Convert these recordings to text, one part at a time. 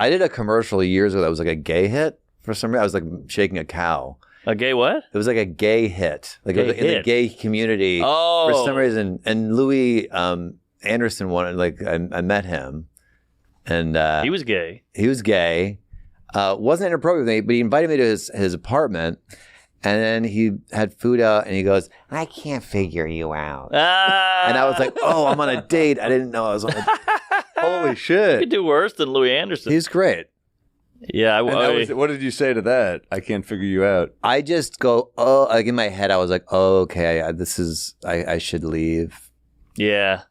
I did a commercial years ago that was like a gay hit. For some reason, I was like shaking a cow. A gay what? It was like a gay hit. Like it was in the gay community. Oh. For some reason. And Louis Anderson wanted, like, I met him. And he was gay. He was gay. Wasn't inappropriate with me, but he invited me to his apartment. And then he had food out and he goes, I can't figure you out. And I was like, oh, I'm on a date. I didn't know I was on a date. Holy shit. You could do worse than Louis Anderson. He's great. Yeah. What did you say to that? I can't figure you out. I just go, oh, like in my head, I was like, oh, okay, I should leave. Yeah.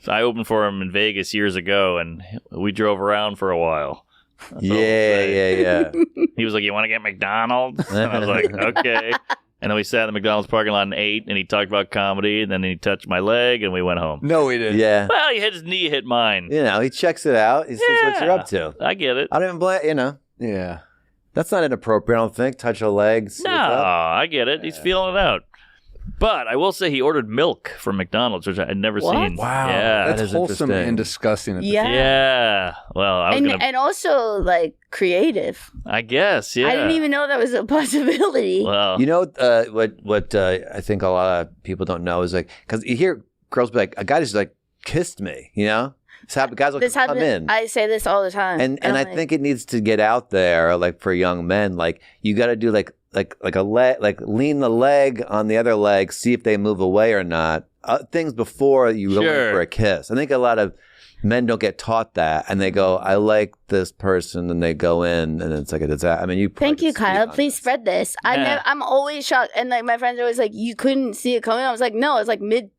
So I opened for him in Vegas years ago, and we drove around for a while. Yeah. He was like, you want to get McDonald's? And I was like, okay. And then we sat in the McDonald's parking lot and ate, and he talked about comedy, and then he touched my leg, and we went home. No, he didn't. Yeah. Well, he hit his knee, hit mine. You know, he checks it out. He sees what you're up to. I get it. I don't even blame, Yeah. That's not inappropriate, I don't think. Touch a leg. See No, what's up. I get it. He's feeling it out. But I will say he ordered milk from McDonald's, which I had never seen. Wow. Yeah. That's That is wholesome interesting. and disgusting. At the Yeah. Yeah. Well, I was gonna, And also, like, creative. I guess, yeah. I didn't even know that was a possibility. Well, You know what I think a lot of people don't know is like, because you hear girls be like, a guy just like kissed me, you know? Guys will This come happens. in. I say this all the time. And I I'm like, think it needs to get out there, like for young men, like you got to do like a leg, like lean the leg on the other leg, see if they move away or not. Things before you go in Sure. for a kiss. I think a lot of men don't get taught that, and they go, "I like this person," and they go in, and it's like a disaster. I mean, you. Thank you, Kyle. Please spread. spread this. Yeah. I'm always shocked. And like my friends are always like, you couldn't see it coming. I was like, no, it's like mid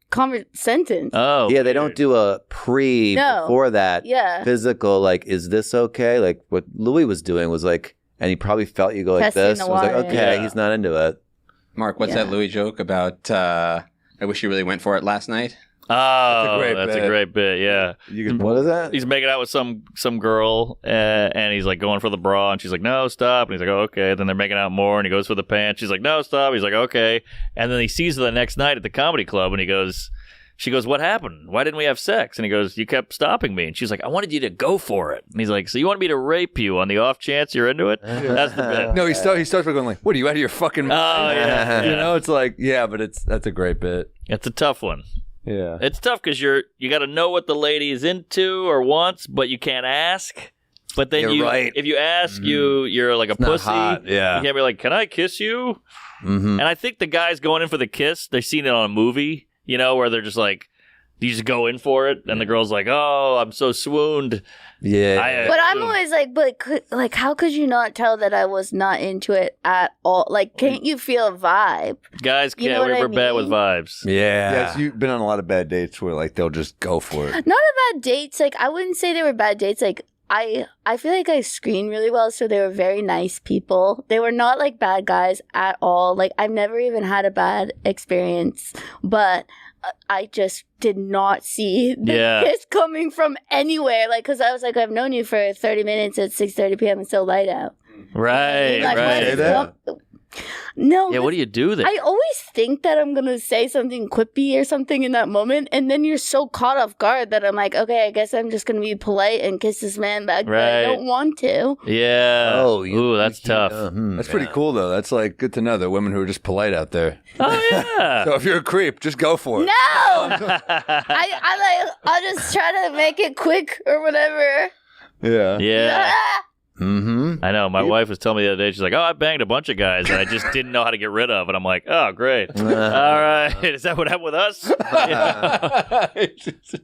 sentence. oh. Yeah, they don't do a pre No. before that Yeah. physical. Like, is this okay? Like what Louis was doing was like, and he probably felt you go like Testing this. the It was like, water. okay, Yeah. he's not into it. Mark, what's Yeah. that Louis joke about? I wish you really went for it last night. Oh, great that's bit. a great bit, yeah. You can What is that? He's making out with some girl, and he's like going for the bra, and she's like, no, stop. And he's like, oh, okay. Then they're making out more, and he goes for the pants. She's like, no, stop. He's like, okay. And then he sees her the next night at the comedy club, and she goes, what happened? Why didn't we have sex? And he goes, you kept stopping me. And she's like, I wanted you to go for it. And he's like, so you want me to rape you on the off chance you're into it? That's the bit. No, he starts by going like, "What are you out of your fucking mind?" Oh, yeah. You know, it's like, yeah, but that's a great bit. It's a tough one. Yeah. It's tough because you got to know what the lady is into or wants, but you can't ask. But then You're right. if you ask, you're like a not pussy. hot, yeah. You can't be like, can I kiss you? Mm-hmm. And I think the guys going in for the kiss, they've seen it on a movie, where they're just like, you just go in for it, and the girl's like, oh, I'm so swooned. Yeah. But I'm always like, how could you not tell that I was not into it at all? Like, can't you feel a vibe? Guys You know can't what I we're bad with mean? vibes. yeah. Yes, you've been on a lot of bad dates where like they'll just go for it. Not a bad dates. Like, I wouldn't say they were bad dates. Like, I feel like I screened really well, so they were very nice people. They were not like bad guys at all. Like, I've never even had a bad experience, but I just did not see the kiss coming from anywhere. Like, because I was like, I've known you for 30 minutes at 6:30 p.m. It's still light out. Right, Like, right. what is up? No. Yeah, what do you do there? I always think that I'm gonna say something quippy or something in that moment, and then you're so caught off guard that I'm like, okay, I guess I'm just gonna be polite and kiss this man back, but I Right. don't want to. Yeah. Ooh, that's tough. That's pretty cool though. That's like good to know. There are women who are just polite out there. Oh, yeah. So if you're a creep, just go for it. No, I'll just try to make it quick or whatever. Yeah. Yeah. Ah! Mm-hmm. I know. My wife was telling me the other day, she's like, oh, I banged a bunch of guys that I just didn't know how to get rid of. And I'm like, oh, great. All right. Is that what happened with us?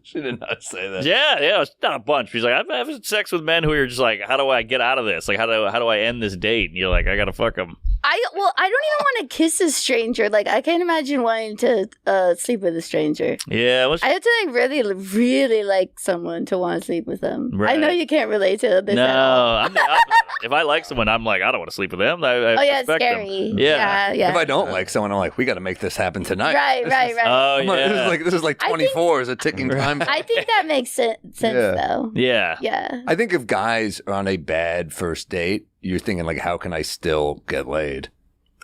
She did not say that. Yeah, it's not a bunch. She's like, I've had sex with men who are just like, how do I get out of this? Like, how do I end this date? And you're like, I got to fuck them. I don't even want to kiss a stranger. Like, I can't imagine wanting to sleep with a stranger. Yeah. Well, I have to like really, really like someone to want to sleep with them. I Right. know you can't relate to this. at all. no. I'm the opposite. If I like someone, I'm like, I don't want to sleep with them. I Oh yeah, it's respect scary. them. Yeah. yeah. If I don't like someone, I'm like, we got to make this happen tonight. Right. Oh, I'm like, yeah. this is like I think- 24 is a ticking time. I think that makes sense Yeah. though. Yeah. Yeah. I think if guys are on a bad first date, you're thinking like, how can I still get laid?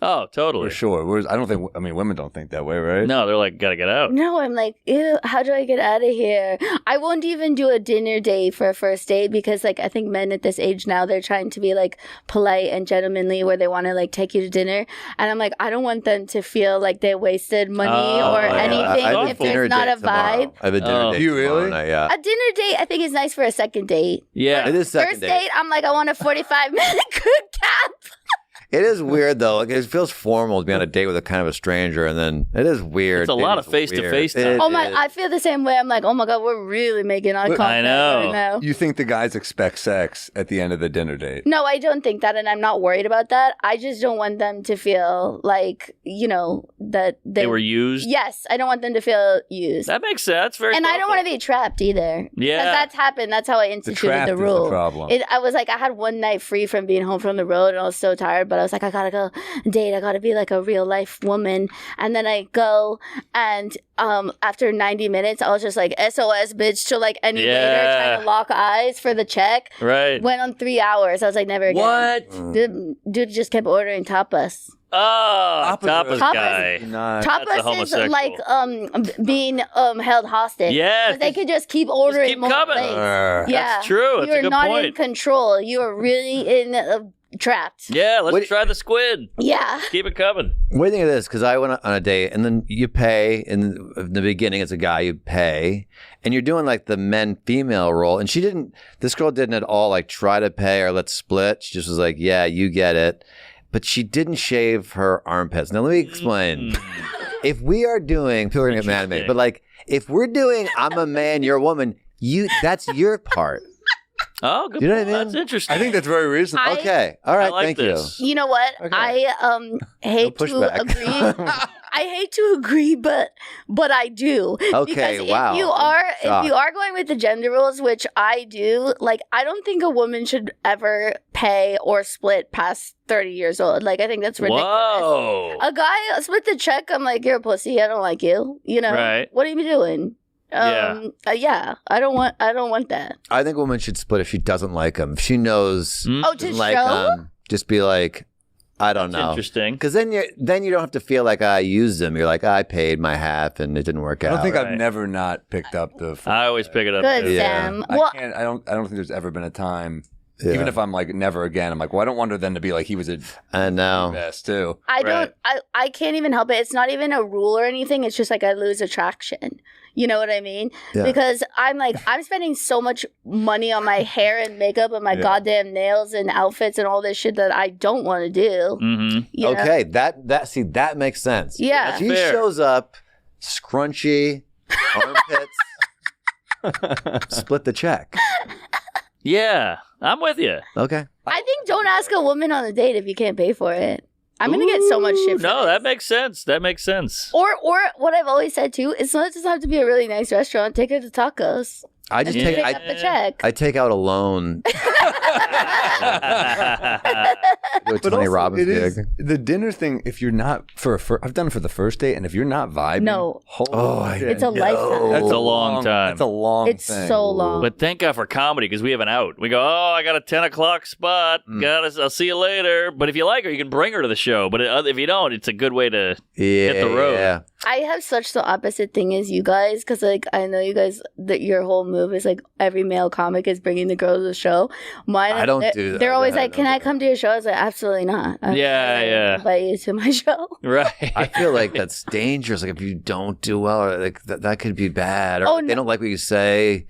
Oh, totally. For sure. I don't think. I mean, women don't think that way, right? No, they're like, gotta get out. No, I'm like, ew, how do I get out of here? I won't even do a dinner date for a first date because, like, I think men at this age now, they're trying to be, like, polite and gentlemanly where they want to, like, take you to dinner. And I'm like, I don't want them to feel like they wasted money or anything I have if dinner there's not date a tomorrow. vibe. I have a dinner date. Do you really? tomorrow night, yeah. A dinner date, I think, is nice for a second date. Yeah. It is second First date, I'm like, I want a 45-minute good cap. It is weird though. Like it feels formal to be on a date with a kind of a stranger, and then it is weird. It's a lot of face-to-face time. Oh my, I feel the same way. I'm like, oh my God, we're really making eye contact I know. right now. You think the guys expect sex at the end of the dinner date? No, I don't think that, and I'm not worried about that. I just don't want them to feel like, you know, that They were used. Yes, I don't want them to feel used. That makes sense. Very And I don't thoughtful. want to be trapped either. Yeah. Because that's happened. That's how I The instituted trap the is the rule. problem. I was like, I had one night free from being home from the road, and I was so tired, but I was like, I gotta go date. I gotta be like a real life woman. And then I go, and after 90 minutes, I was just like, SOS, bitch, to like any waiter trying to lock eyes for the check. Right. Went on 3 hours. I was like, never again. What? Dude just kept ordering tapas. Oh, tapas Tapas. guy. Not. That's a Tapas is homosexual. like being held hostage. Yes. 'Cause they could just keep ordering keep more coming. plates. Uh, Yeah, That's true. That's a You're good not in point. control. You are really in trapped. Yeah, let's What- try the squid. Yeah. Keep it coming. What do you think of this? Because I went on a date, and then you pay. In the beginning, as a guy, you pay, and you're doing like the men-female role. And she didn't. This girl didn't at all like try to pay or let's split. She just was like, "Yeah, you get it." But she didn't shave her armpits. Now let me explain. If we are doing, people are gonna get mad at me, but like if we're doing, I'm a man, you're a woman. That's your part. Oh, good. You know what I point. mean? That's interesting. I think that's very reasonable. I- Okay, all right, I like thank this. you. You know what? Okay. I hate to pushback. agree. I hate to agree, but I do. Okay, Because wow. if you are going with the gender rules, which I do, like I don't think a woman should ever pay or split past 30 years old. Like I think that's ridiculous. Whoa. A guy split the check. I'm like, you're a pussy. I don't like you. You know, Right. What are you doing? Yeah. I don't want that. I think a woman should split if she doesn't like him. If she knows Mm, Oh, to doesn't show? like him, just be like, I don't that's know. interesting. Because then you don't have to feel like I used them. You're like, I paid my half and it didn't work I out. don't think Right. I've never not picked up the. I always pick it up. Good, too. Yeah. Sam. I Well, can't. I don't think there's ever been a time. Yeah. Even if I'm like never again, I'm like, well, I don't want her then to be like he was a I know. best too. I Right. don't. I can't even help it. It's not even a rule or anything. It's just like I lose attraction. You know what I mean? Yeah. Because I'm like I'm spending so much money on my hair and makeup and my Yeah. goddamn nails and outfits and all this shit that I don't want to do. Mm-hmm. you know? Okay, that makes sense. Yeah. She fair. shows up, scrunchy, armpits, split the check. Yeah, I'm with you. Okay. I think don't ask a woman on a date if you can't pay for it. I'm gonna get so much shit. For No, this. that makes sense. That makes sense. Or what I've always said too, it's not just have to be a really nice restaurant. Take her to tacos. I just Yeah. take Pick I, up the check. I take out a loan. Go to But Tony also, Robbins it is gig. the dinner thing. If you're not I've done it for the first date, and if you're not vibing, No. holy shit. It's a lifetime. That's a long time. That's a long. It's thing. so long. But thank God for comedy because we have an out. We go, oh, I got a 10 o'clock spot. I'll see you later. But if you like her, you can bring her to the show. But if you don't, it's a good way to Yeah, hit the road. Yeah. I have such the opposite thing as you guys because like I know you guys that your whole move is like every male comic is bringing the girl to the show. Mine, I don't they're, do that. They're always I like, "Can don't I do come to your show?" I was like, "Absolutely not." Yeah. Invite you to my show. Right. I feel like that's dangerous. Like if you don't do well, or like that could be bad. Or Oh, like, they no. don't like what you say.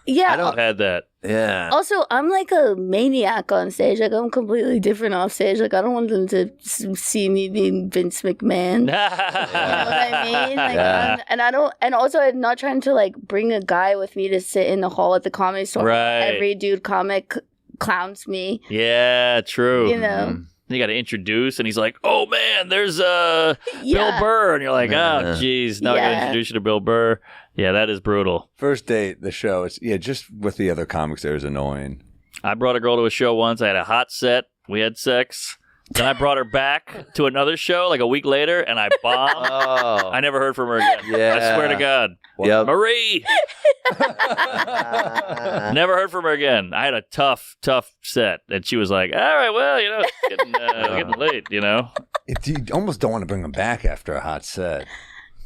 Yeah. I don't- had that. Yeah. Also, I'm like a maniac on stage. Like I'm completely different off stage. Like I don't want them to see me being Vince McMahon. You know what I mean? Like, Yeah. and I don't, and also I'm not trying to like bring a guy with me to sit in the hall at the Comedy Store. Right. Every dude comic clowns me. Yeah, true. You know? You got to introduce, and he's like, "Oh man, there's Bill Yeah. Burr," and you're like, Yeah. "Oh, geez, now I got to Yeah. introduce you to Bill Burr." Yeah, that is brutal. First date, the show. It's just with the other comics there is annoying. I brought a girl to a show once. I had a hot set. We had sex. Then I brought her back to another show like a week later, and I bombed. Oh. I never heard from her again. Yeah. I swear to God. Yep. Marie! Never heard from her again. I had a tough set. And she was like, all right, well, it's getting late, You almost don't want to bring them back after a hot set.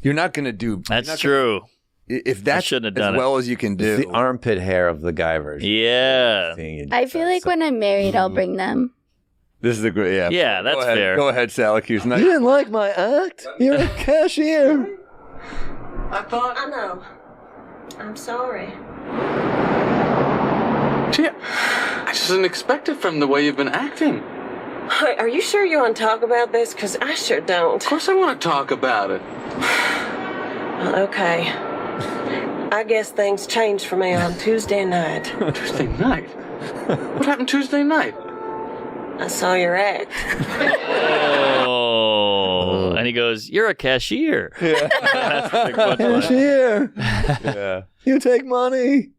You're not going to do. That's true. If that's shouldn't have as done it. well as you can do. It's the armpit hair of the guy version. Yeah. I feel like when I'm married, I'll bring them. This is a great. Yeah. Yeah, that's Go ahead. fair. Go ahead, Sally Hughes. You didn't like my act? You're a cashier. I know. I'm sorry. Gee, I just didn't expect it from the way you've been acting. Are you sure you want to talk about this? Because I sure don't. Of course I want to talk about it. Well, okay. I guess things changed for me on Tuesday night. Tuesday night? What happened Tuesday night? I saw your act. Oh. And he goes, "You're a cashier." Yeah. That's the big punchline. Cashier. Yeah. You take money.